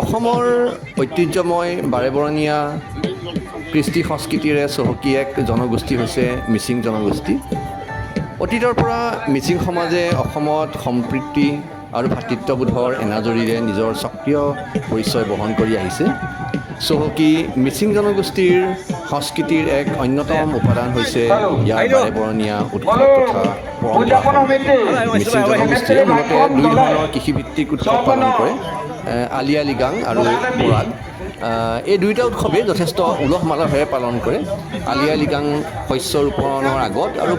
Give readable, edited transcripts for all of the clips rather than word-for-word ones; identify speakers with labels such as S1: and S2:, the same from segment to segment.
S1: অসমৰ ঐতিহ্যময় বাৰেবৰণীয়া কৃষ্টি সংস্কৃতিৰে চহকী এক জনগোষ্ঠী হৈছে মিচিং জনগোষ্ঠী। অতীতৰ পৰা মিচিং সমাজে অসমত সম্প্ৰীতি আৰু ভাতৃত্ববোধৰ এনাজৰীৰে নিজৰ সক্ৰিয় পৰিচয় বহন কৰি আহিছে। চহকী মিচিং জনগোষ্ঠীৰ সংস্কৃতিৰ এক অন্যতম উপাদান হৈছে ইয়াৰ বাৰেবৰণীয়া উৎসৱ তথা পৰম্পৰা। মিচিং জনগোষ্ঠীয়ে মূলতে দুই ধৰণৰ কৃষিভিত্তিক উৎসৱ পালন কৰে, আলি আই লৃগাং আৰু পৰাগ। এই দুয়োটা উৎসৱেই যথেষ্ট উলহ মালহেৰে পালন কৰে। আলি আই লৃগাং শস্য ৰোপণৰ আগত আৰু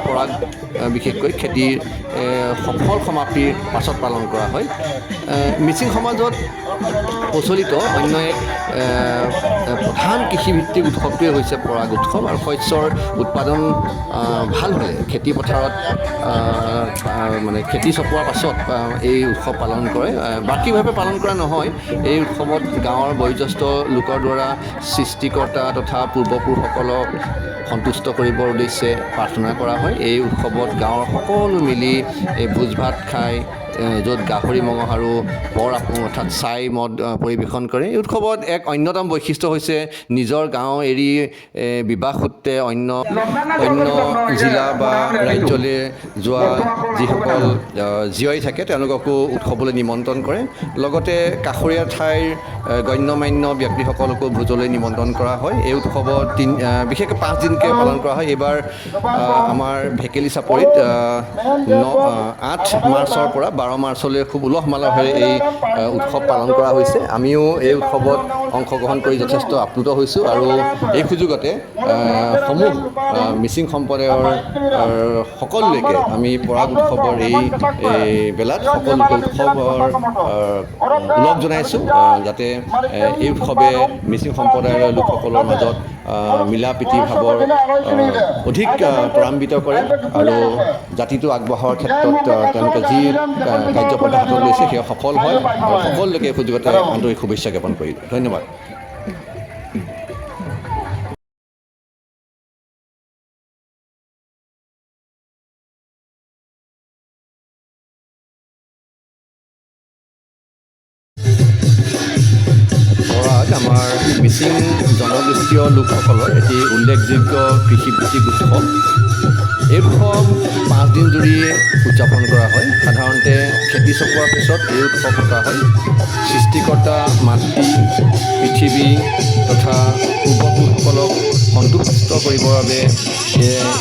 S1: পৰাগ বিশেষকৈ খেতিৰ সফল সমাপ্তিৰ পাছত পালন কৰা হয়। মিচিং সমাজত প্ৰচলিত অন্য এক প্ৰধান কৃষিভিত্তিক উৎসৱটোৱে হৈছে পৰাগ উৎসৱ। আৰু শস্যৰ উৎপাদন ভাল হ'লে খেতিপথাৰত মানে খেতি চপোৱাৰ পাছত এই উৎসৱ পালন কৰে। বাৰ্ষিকভাৱে পালন কৰা নহয়। এই উৎসৱত গাঁৱৰ বয়োজ্যেষ্ঠ লোকৰ দ্বাৰা সৃষ্টিকৰ্তা তথা পূৰ্বপুৰুষসকলক সন্তুষ্ট কৰিবৰ উদ্দেশ্যে প্ৰাৰ্থনা কৰা হয়। এই উৎসৱত গাঁৱৰ সকলো মিলি ভোজ ভাত খায়, য'ত গাহৰি মঙহ আৰু বৰ আপোং অৰ্থাৎ ছাই মদ পৰিৱেশন কৰে। এই উৎসৱত এক অন্যতম বৈশিষ্ট্য হৈছে নিজৰ গাঁও এৰি বিবাহ সূত্ৰে অন্য জিলা বা ৰাজ্যলৈ যোৱা যিসকল জীয়ৰী থাকে তেওঁলোককো উৎসৱলৈ নিমন্ত্ৰণ কৰে। লগতে কাষৰীয়া ঠাইৰ গণ্যমান্য ব্যক্তিসকলকো ভোজলৈ নিমন্ত্ৰণ কৰা হয়। এই উৎসৱত বিশেষকৈ 5 দিনকৈ পালন কৰা হয়। এইবাৰ আমাৰ ভেকেলি চাপৰিত 8 মাৰ্চৰ পৰা 12 মাৰ্চলৈ খুব উলহ মালহেৰে এই উৎসৱ পালন কৰা হৈছে। আমিও এই উৎসৱত অংশগ্ৰহণ কৰি যথেষ্ট আপ্লুত হৈছোঁ আৰু এই সুযোগতে সমূহ মিচিং সম্প্ৰদায়ৰ সকলোলৈকে আমি পৰাগ উৎসৱৰ এই বেলাত সকলোকে উৎসৱৰ লগ জনাইছোঁ, যাতে এই উৎসৱে মিচিং সম্প্ৰদায়ৰ লোকসকলৰ মাজত মিলা প্ৰীতি ভাৱৰ অধিক ত্বৰান্বিত কৰে আৰু জাতিটো আগবঢ়োৱাৰ ক্ষেত্ৰত তেওঁলোকে যি কাৰ্যপন্থা হাতত লৈছে সেয়া সফল হয়। আৰু সকলোকে এই সুযোগতে আন্তৰিক শুভেচ্ছা জ্ঞাপন কৰিলোঁ। ধন্যবাদ। পৰাগ আমাৰ মিচিং জনগোষ্ঠীয় লোকসকলৰ এটি উল্লেখযোগ্য কৃষিভিত্তিক উৎসৱ। এই উৎসৱ 5 দিন জুৰি উদযাপন কৰা হয়। সাধাৰণতে খেতি চপোৱাৰ পিছত এই উৎসৱ পতা হয়। সৃষ্টিকৰ্তা মাতৃ পৃথিৱী তথা পূৰ্বপুৰুষসকলক সন্তুষ্ট কৰিবৰ বাবে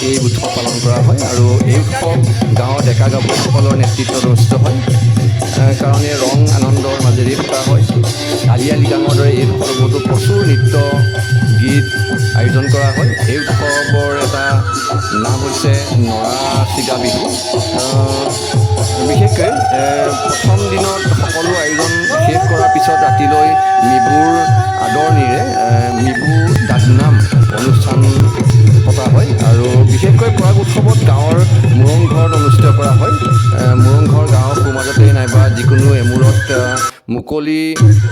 S1: এই উৎসৱ পালন কৰা হয়। আৰু এই উৎসৱ গাঁৱৰ ডেকা গাভৰুসকলৰ নেতৃত্বত অনুষ্ঠিত হয়, কাৰণে ৰং আনন্দৰ মাজেৰে পতা হয়। আলি আই লৃগাঙৰ দৰে এই উৎসৱতো প্ৰচুৰ নৃত্য গীত আয়োজন কৰা হয়। এই উৎসৱৰ এটা নাম হৈছে নৰা চিগা বিহু। বিশেষকৈ প্ৰথম দিনত সকলো আয়োজন শেষ কৰাৰ পিছত ৰাতিলৈ মিবুৰ আদৰণিৰে মিবু ডাকনাম অনুষ্ঠান পতা হয়। আৰু বিশেষকৈ পৰাগ উৎসৱত গাঁৱৰ মোৰং ঘৰত অনুষ্ঠিত কৰা হয়। মোৰং ঘৰ গাঁৱৰ সোঁমাজতে নাইবা যিকোনো এমূৰত মুকলি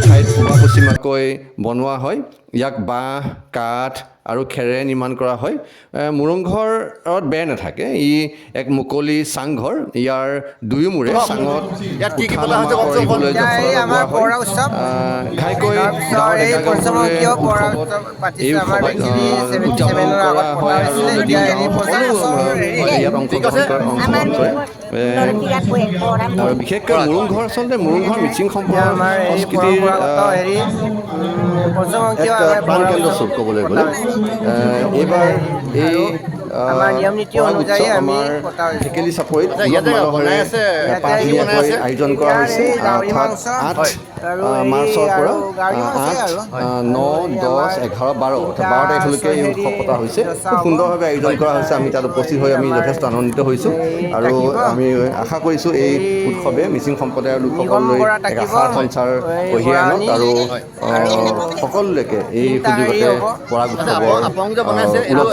S1: ঠাইত পূবা পশ্চিমাকৈ বনোৱা হয়। ইয়াক বাঁহ কাঠ আৰু খেৰেৰে নিৰ্মাণ কৰা হয়। মোৰংঘৰত বেৰ নাথাকে, ই এক মুকলি চাংঘৰ। ইয়াৰ দুয়োমূৰে চাঙত উঠা নমা কৰিবলৈ ঘাইকৈ গাঁৱৰ ডেকা গাভৰুৱে এই উৎসৱত উদযাপন কৰা হয়। আৰু যদিও গাঁৱৰ সকলো ইয়াত অংশগ্ৰহণ কৰে। আৰু বিশেষকৈ মোৰংঘৰ আচলতে মোৰংঘৰ মিচিং সম্প্ৰদায়ৰ সংস্কৃতিৰ এক প্ৰাণকেন্দ্ৰ স্বৰূপ ক'বলৈ গ'লে। এইবাৰ এই পৰাগ উৎসৱ আমাৰ ভেকেলি চাপৰিত উলহ মালহেৰে 5 দিনীয়াকৈ আয়োজন কৰা হৈছে। অৰ্থাৎ 8 মাৰ্চৰ পৰা 8, 9, 10, 11, 12 অৰ্থাৎ 12 তাৰিখলৈকে এই উৎসৱ পতা হৈছে। খুব সুন্দৰভাৱে আয়োজন কৰা হৈছে। আমি তাত উপস্থিত হৈ আমি যথেষ্ট আনন্দিত হৈছোঁ আৰু আমি আশা কৰিছোঁ এই উৎসৱে মিচিং সম্প্ৰদায়ৰ লোকসকললৈ এক আশাৰ সঞ্চাৰ কঢ়িয়াই আনক আৰু সকলোলৈকে এই সুযোগতে পৰাগ উৎসৱৰ উলহ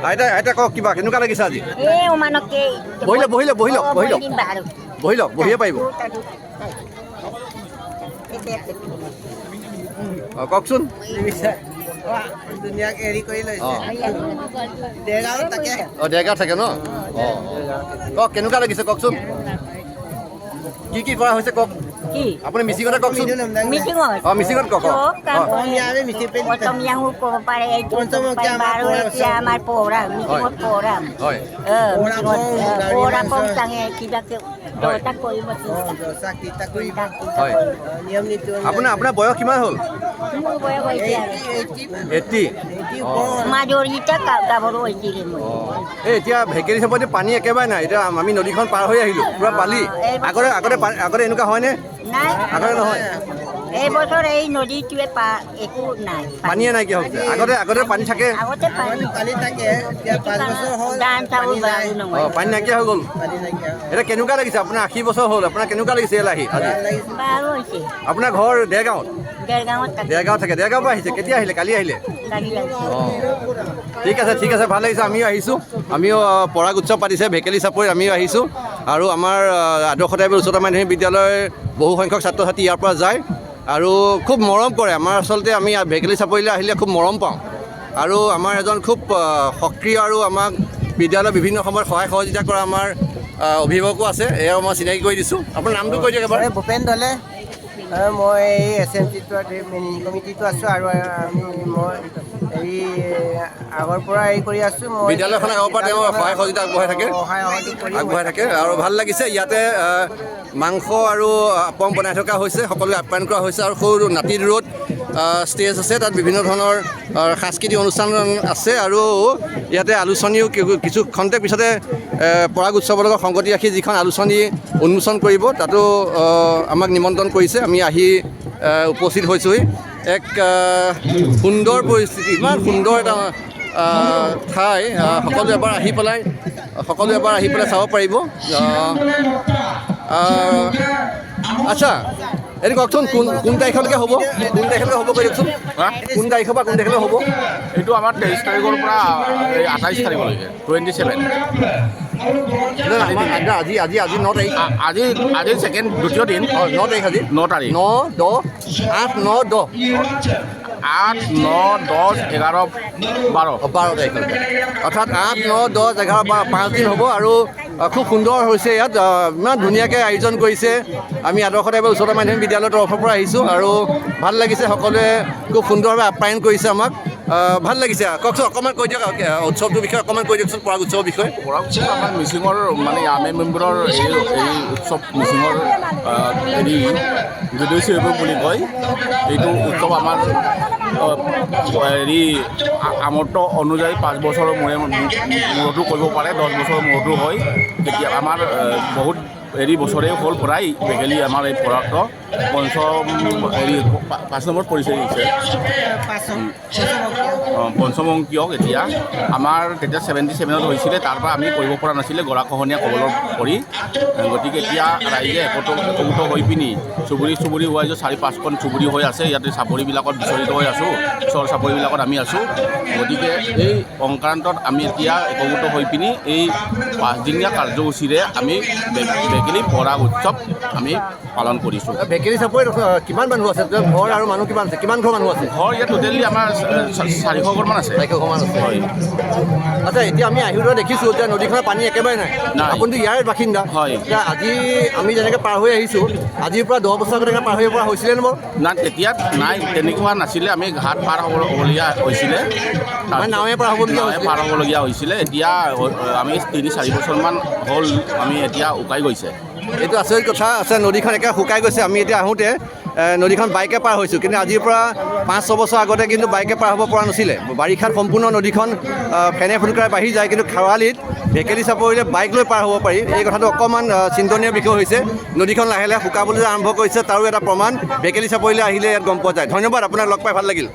S1: আইতা কওক কিবা কেনেকুৱা লাগিছে আজি? বহিয়ে পাৰিব। কওকচোন।
S2: ধুনীয়াক এৰি কৰি লৈছে
S1: অঁ
S2: দেৰগাঁৱত তাকে
S1: অঁ ডেৰগাঁৱত থাকে ন অঁ কওক কেনেকুৱা লাগিছে কওকচোন কি কৰা হৈছে কওক
S3: কি
S1: আপুনি মিচিঙতে কওকচোন
S3: মিটিঙত
S1: অঁ মিচিঙত কওক অঁ
S2: অসমীয়াৰে মিচি পেলি
S3: অসমীয়াও ক'ব পাৰে এইটো ক'ব
S2: পঞ্চমুখীয়া
S3: পাৰিব আৰু এতিয়া আমাৰ প্ৰগ্ৰাম মিটিঙত প্ৰগ্ৰাম
S1: হয়
S3: প্ৰগ্ৰাম চাঙে কিবাকে দহটা কৰিব
S2: দচা কিটা কৰিব
S1: হয়
S2: নিয়ম নীতি
S1: আপোনাৰ বয়স কিমান হ'ল
S3: মোৰ বয়স হৈছে আৰু
S1: 80
S3: মাজৰিটা গাভৰু হৈছিলে মই
S1: এই এতিয়া ভেকেলি চাপতে পানী একেবাৰে নাই এতিয়া আমি নদীখন পাৰ হৈ আহিলোঁ পূৰা বালি আগতে এনেকুৱা হয়নে
S3: নাই
S1: আগতে নহয়
S3: এই বছৰ এই নদীটোৱে একো নাই
S1: পানীয়ে নাইকিয়া হৈছে আগতে পানী থাকে
S3: আগতে পানী
S2: পানী থাকে এতিয়া 5 বছৰ হ'ল
S3: ধান চাউল বাৰু
S1: অঁ
S3: নহয়
S1: পানী নাইকিয়া হৈ গ'ল
S2: পানী নাইকিয়া
S1: এতিয়া কেনেকুৱা লাগিছে আপোনাৰ 80 বছৰ হ'ল আপোনাৰ কেনেকুৱা লাগিছে ইয়ালৈ আহি আজি
S3: বাৰু হৈছে
S1: আপোনাৰ ঘৰ দেৰগাঁৱত
S3: দেৰগাঁৱত
S1: থাকে দেৰগাঁৱৰ পৰা আহিছে কেতিয়া আহিলে কালি আহিলে
S3: কালি লাগিছে
S1: অঁ ঠিক আছে ভাল লাগিছে আমিও আহিছোঁ পৰাগ উৎসৱ পাতিছে ভেকেলি চাপৰিত আমিও আহিছোঁ আৰু আমাৰ আদৰ্শ টাইপৰ উচ্চতৰ মাধ্যমিক বিদ্যালয়ৰ বহু সংখ্যক ছাত্ৰ ছাত্ৰী ইয়াৰ পৰা যায় আৰু খুব মৰম কৰে আমাৰ আচলতে আমি ভেকেলি চাপৰিলৈ আহিলে খুব মৰম পাওঁ আৰু আমাৰ এজন খুব সক্ৰিয় আৰু আমাক বিদ্যালয়ৰ বিভিন্ন সময়ত সহায় সহযোগিতা কৰা আমাৰ অভিভাৱকো আছে এয়াও মই চিনাকি কৰি দিছোঁ আপোনাৰ নামটো কৈ দিয়ক এবাৰ
S2: ভূপেন দলে মই এই SMC-টো মেনেজিং কমিটিটো আছোঁ আৰু মই হেৰি আগৰ পৰা হেৰি কৰি আছোঁ মই
S1: বিদ্যালয়খনক আগৰ পৰা তেওঁ সহায় সহযোগিতা আগবঢ়াই থাকে আৰু ভাল লাগিছে ইয়াতে মাংস আৰু আপং বনাই থকা হৈছে সকলোৱে আপ্যায়ন কৰা হৈছে আৰু সৰু নাতিৰ ৰোড ষ্টেজ আছে তাত বিভিন্ন ধৰণৰ সাংস্কৃতিক অনুষ্ঠান আছে আৰু ইয়াতে আলোচনীও কিছু খন্তেক পিছতে পৰাগ উৎসৱৰ লগত সংগতি ৰাখি যিখন আলোচনী উন্মোচন কৰিব তাতো আমাক নিমন্ত্ৰণ কৰিছে আমি আহি উপস্থিত হৈছোঁহি এক সুন্দৰ পৰিস্থিতি ইমান সুন্দৰ এটা ঠাই সকলোৱে এবাৰ আহি পেলাই চাব পাৰিব আচ্ছা এইটো কওকচোন কোন তাৰিখলৈকে হ'ব কৈ দিয়কচোন কোন তাৰিখৰ পৰা কোন তাৰিখলৈ হ'ব
S4: এইটো আমাৰ 23 তাৰিখৰ পৰা 28 তাৰিখলৈকে 27
S1: আজি 9 তাৰিখ
S4: আজি দ্বিতীয় দিন
S1: 9 তাৰিখ আজি
S4: 9 তাৰিখ
S1: 9 10 8 9 10
S4: 8 9 10 11 12
S1: 12 তাৰিখলৈকে অৰ্থাৎ 8 9 10 11 12 5 দিন হ'ব আৰু খুব সুন্দৰ হৈছে ইয়াত ইমান ধুনীয়াকৈ আয়োজন কৰিছে আমি আদৰ্শ টাইপৰ উচ্চতৰ মাধ্যমিক বিদ্যালয়ৰ তৰফৰ পৰা আহিছোঁ আৰু ভাল লাগিছে সকলোৱে খুব সুন্দৰভাৱে আপ্যায়ন কৰিছে আমাক ভাল লাগিছে কওকচোন অকণমান কৈ দিয়ক উৎসৱটোৰ বিষয়ে অকণমান কৈ দিয়কচোন পৰাগ উৎসৱৰ বিষয়ে
S4: পৰাগ উৎসৱ আমাৰ মিচিঙৰ মানে আমি মেম্বাৰৰ এই উৎসৱ মিচিঙৰ হেৰি যদিও বুলি কয় এইটো উৎসৱ আমাৰ হেৰি আমৰ্ত অনুযায়ী 5 বছৰৰ মূৰতো কৰিব পাৰে 10 বছৰৰ মূৰতো হয় এতিয়া আমাৰ বহুত হেৰি বছৰেই হ'ল প্ৰায় ভেকেলি আমাৰ এই পৰাগটো হেৰি 5 নম্বৰত পৰিচয় দিছে পঞ্চমংকীয়ক এতিয়া আমাৰ তেতিয়া 77ত হৈছিলে তাৰ পৰা আমি কৰিব পৰা নাছিলে গৰাখহনীয়া কবলত পৰি গতিকে এতিয়া ৰাইজে একগোট হৈ পিনি চুবুৰী হোৱা যে 4-5খন চুবুৰী হৈ আছে ইয়াতে চাপৰিবিলাকত বিচৰিত হৈ আছোঁ ওচৰ চাপৰিবিলাকত আমি আছোঁ গতিকে এই সংক্ৰান্তত আমি এতিয়া একগোট হৈ পিনি এই 5দিনীয়া কাৰ্যসূচীৰে আমি ভেকেলি পৰাগ উৎসৱ আমি পালন কৰিছোঁ
S1: ভেকেলি চাপৰিত কিমান মানুহ আছে ঘৰ আৰু মানুহ কিমান আছে কিমান ঘৰ মানুহ আছে
S4: ঘৰ ইয়াত টোটেলি আমাৰ 400 ঘৰমান আছে
S1: 400 ঘৰমান আছে
S4: হয়
S1: আচ্ছা এতিয়া আমি আহিবলৈ দেখিছোঁ যে নদীখনৰ পানী একেবাৰে নাই আপুনিতো ইয়াৰে বাসিন্দা
S4: হয়
S1: এতিয়া আজি আমি যেনেকৈ পাৰ হৈ আহিছোঁ আজিৰ পৰা 10 বছৰ আগতে পাৰ হৈ পৰা হৈছিলে নে বাৰু
S4: না তেতিয়া নাই তেনেকুৱা নাছিলে আমি ঘাট পাৰ হ'বলগীয়া হৈছিলে
S1: নাৱে পাৰ হ'বলগীয়া
S4: হৈছিলে এতিয়া আমি 3-4 বছৰমান হ'ল আমি এতিয়া উকাই গৈছে
S1: এইটো আচৰিত কথা আছে নদীখন একে শুকাই গৈছে আমি এতিয়া আহোঁতে নদীখন বাইকে পাৰ হৈছোঁ কিন্তু আজিৰ পৰা 5-6 বছৰ আগতে কিন্তু বাইকে পাৰ হ'ব পৰা নাছিলে বাৰিষাত সম্পূৰ্ণ নদীখন ফেনে ফুটুকাৰে বাঢ়ি যায় কিন্তু খেৱালিত ভেকেলি চাপৰিলে বাইক লৈ পাৰ হ'ব পাৰি এই কথাটো অকণমান চিন্তনীয় বিষয় হৈছে নদীখন লাহে লাহে শুকাবলৈ যে আৰম্ভ কৰিছে তাৰো এটা প্ৰমাণ ভেকেলি চাপৰিলৈ আহিলে ইয়াত গম পোৱা যায় ধন্যবাদ আপোনাক লগ পাই ভাল লাগিল